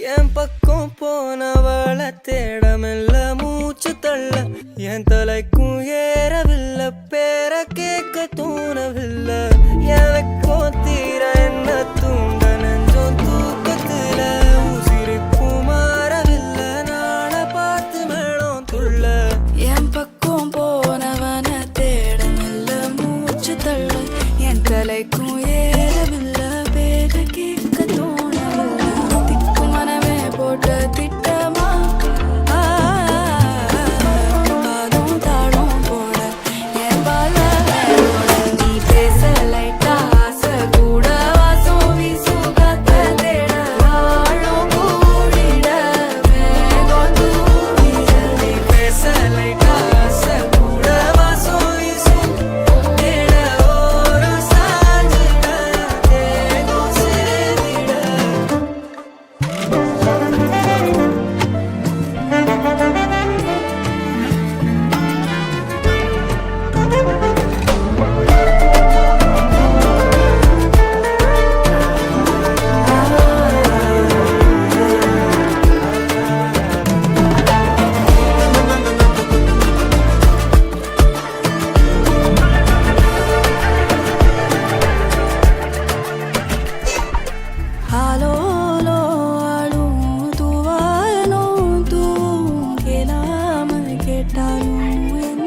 என் பக்கம் போனவள தேடமில்ல மூச்சு தள்ள என் தலைக்கும் ஏறவில்லை பேர கேட்க தோணவில்லை எனக்கும் தீர என்ன தூண்ட நெஞ்சம் தூக்கத்துல உசிரிப்பும் மாறவில்லை நாள பார்த்து மேளம் துள்ள என் பக்கம் போனவன தேடமில்ல மூச்சு தள்ள என் தலைக்கும் ஏறவில்லை பேர கேட்க தோணவில்லை திக்கு மனமே போட்ட திட்டமா பாதம் தாளம் போட என் பால நீ பேச லைட்டா ஆசை கூட வாசம் வீசும் காத்த தேட ஆழம் கூடிட மேகம் தூவிட நீ பேச லைட்டா ஆசை கூட வாசம் வீசும் தேட ஓரம் சாஞ்சிட தேகம் சிறுதிட Halolo alum tu vano tu que la me que talum